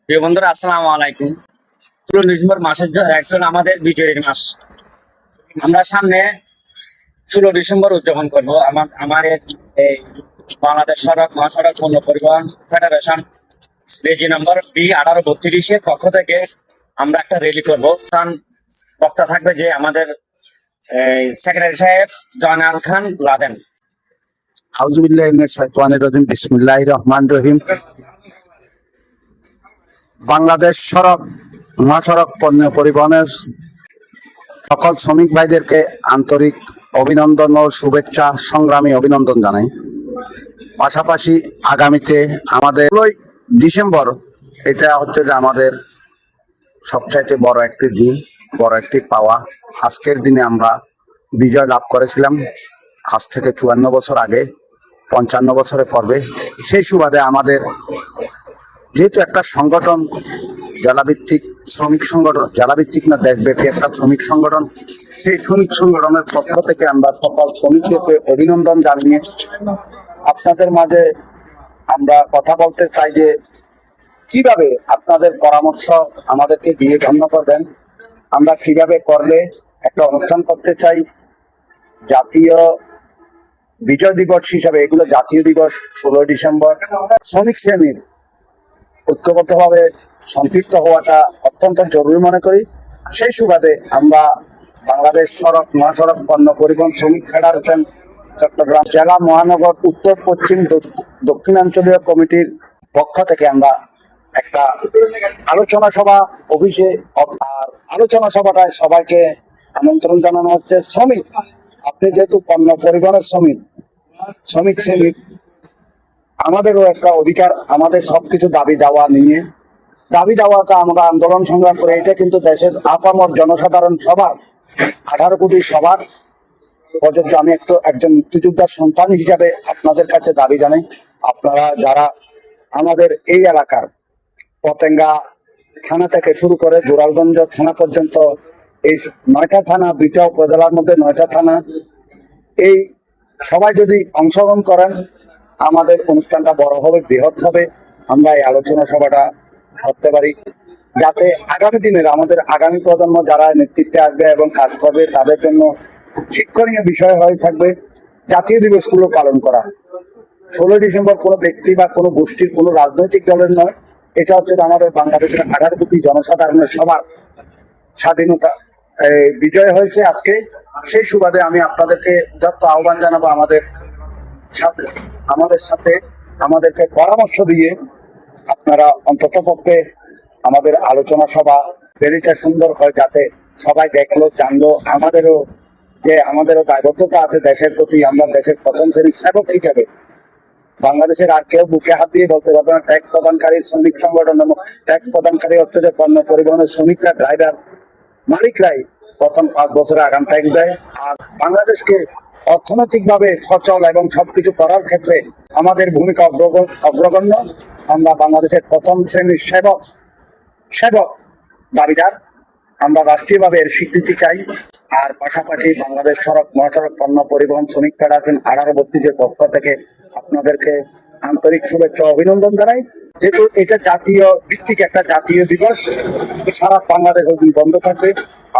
প্রিয় বন্ধুরা, আসসালামু আলাইকুম। 16 ডিসেম্বর মাসের একজন আমাদের বিজয়ের মাস। আমরা সামনে 16 ডিসেম্বর উদযাপন করব। আমাদের এই বাংলাদেশ সড়ক মহাসড়ক পণ্য পরিবহন ফেডারেশন রেজি নম্বর B1832 পক্ষ থেকে আমরা একটা র্যালি করব। বক্তা থাকবে যে আমাদের সেক্রেটারি সাহেব জয়নাল খান লাদেন। আউযুবিল্লাহি মিনাশ শাইতানির রাজিম। বিসমিল্লাহির রহমানির রহিম। বাংলাদেশ সড়ক মহাসড়ক পণ্য পরিবহনের সকল শ্রমিক ভাইদেরকে আন্তরিক অভিনন্দন ও শুভেচ্ছা, সংগ্রামী অভিনন্দন জানাই। পাশাপাশি আগামীতে আমাদের 16 ডিসেম্বর, এটা হচ্ছে যে আমাদের সবচাইতে বড় একটি দিন, বড় একটি পাওয়া। আজকের দিনে আমরা বিজয় লাভ করেছিলাম আজ থেকে 54 বছর আগে, 55 বছরে পর্বে। সেই সুবাদে আমাদের যেহেতু একটা সংগঠন, জেলাভিত্তিক শ্রমিক সংগঠন, জেলাভিত্তিক না দেশব্যাপী একটা শ্রমিক সংগঠন, সেই শ্রমিক সংগঠনের পক্ষ থেকে আমরা সকল শ্রমিকদেরকে অভিনন্দন জানিয়ে আপনাদের মাঝে আমরা কথা বলতে চাই যে কিভাবে আপনাদের পরামর্শ আমাদেরকে দিয়ে ধন্য করবেন। আমরা কিভাবে করলে একটা অনুষ্ঠান করতে চাই জাতীয় বিজয় দিবস হিসাবে। এগুলো জাতীয় দিবস 16 ডিসেম্বর। শ্রমিক শ্রেণীর ঐক্যবদ্ধভাবে সম্পৃক্ত হওয়াটা অত্যন্ত জরুরি মনে করি। সেই সুবাদে আমরা বাংলাদেশ সড়ক মহাসড়ক পণ্য পরিবহন শ্রমিক ফেডারেশন চট্টগ্রাম জেলা মহানগর উত্তর পশ্চিম দক্ষিণাঞ্চলীয় কমিটির পক্ষ থেকে আমরা একটা আলোচনা সভা অফিসে, আর আলোচনা সভাটায় সবাইকে আমন্ত্রণ জানানো হচ্ছে। শ্রমিক, আপনি যেহেতু পণ্য পরিবহনের শ্রমিক শ্রেণীর, আমাদেরও একটা অধিকার, আমাদের সবকিছু দাবি দাওয়া নিয়ে, দাবি দাওয়াটা আমরা আন্দোলন সংগ্রাম করে, এটা কিন্তু দেশের আপামর জনসাধারণ সবার 18 কোটি সবার প্রযোজ্য। আমি একজন মুক্তিযোদ্ধার সন্তান হিসাবে আপনাদের কাছে দাবি জানাই, আপনারা যারা আমাদের এই এলাকার পতেঙ্গা থানা থেকে শুরু করে জোরালগঞ্জ থানা পর্যন্ত, এই 9টা থানা, 2টা উপজেলার মধ্যে 9টা থানা, এই সবাই যদি অংশগ্রহণ করেন আমাদের অনুষ্ঠানটা বড় হবে, বৃহৎ হবে। আমরা এই আলোচনা সভাটা করতে পারি যাতে আগামী দিনের আমাদের আগামী প্রজন্ম যারা নেতৃত্বে আসবে এবং কাজ করবে তাদের জন্য শিক্ষণীয় বিষয় হয়ে থাকবে জাতীয় দিবসগুলো পালন করা। 16 ডিসেম্বর কোনো ব্যক্তি বা কোনো গোষ্ঠীর, কোনো রাজনৈতিক দলের নয়, এটা হচ্ছে আমাদের বাংলাদেশের 18 কোটি জনসাধারণের সবার স্বাধীনতা বিজয় হয়েছে আজকে। সেই সুবাদে আমি আপনাদেরকে উদাত্ত আহ্বান জানাবো আমাদেরকে পরামর্শ দিয়ে আপনারা অন্তত পক্ষে আমাদের আলোচনা সভা র্যালিটা সুন্দর হয়, যাতে সবাই দেখলো, জানলো। আমাদেরও দায়বদ্ধতা আছে দেশের প্রতি। আমরা দেশের প্রথম শ্রেণীর সেবক হিসাবে, বাংলাদেশের আর কেউ বুকে হাত দিয়ে বলতে পারবে না ট্যাক্স প্রদানকারী শ্রমিক সংগঠন, ট্যাক্স প্রদানকারী হচ্ছে যে পণ্য পরিবহনের শ্রমিকরা, ড্রাইভার, মালিকরাই প্রথম 5 বছরে আগাম ট্যাক্স দেয়। আর বাংলাদেশকে অর্থনৈতিকভাবে সচল এবং সবকিছু করার ক্ষেত্রে আমাদের ভূমিকা অগ্রগণ্য। আমরা বাংলাদেশের প্রথম শ্রেণীর সেবক দাবিদার। আমরা রাষ্ট্রীয়ভাবে এর স্বীকৃতি চাই। আর পাশাপাশি বাংলাদেশ সড়ক মহাসড়ক পণ্য পরিবহন শ্রমিক ফেডারেশন 1832 পক্ষ থেকে আপনাদেরকে আন্তরিক শুভেচ্ছা অভিনন্দন জানাই। যেহেতু এটা জাতীয় ভিত্তিক একটা জাতীয় দিবস, সারা বাংলাদেশ বন্ধ থাকবে,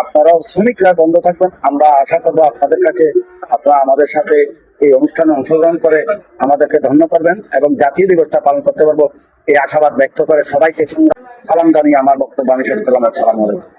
আপনারাও শ্রমিকরা বন্ধ থাকবেন। আমরা আশা করবো আপনাদের কাছে আপনারা আমাদের সাথে এই অনুষ্ঠানে অংশগ্রহণ করে আমাদেরকে ধন্য করবেন এবং জাতীয় দিবসটা পালন করতে পারবো, এই আশাবাদ ব্যক্ত করে সবাইকে সালাম জানিয়ে আমার বক্তব্য আমি শেষ করলাম। আসসালামু আলাইকুম।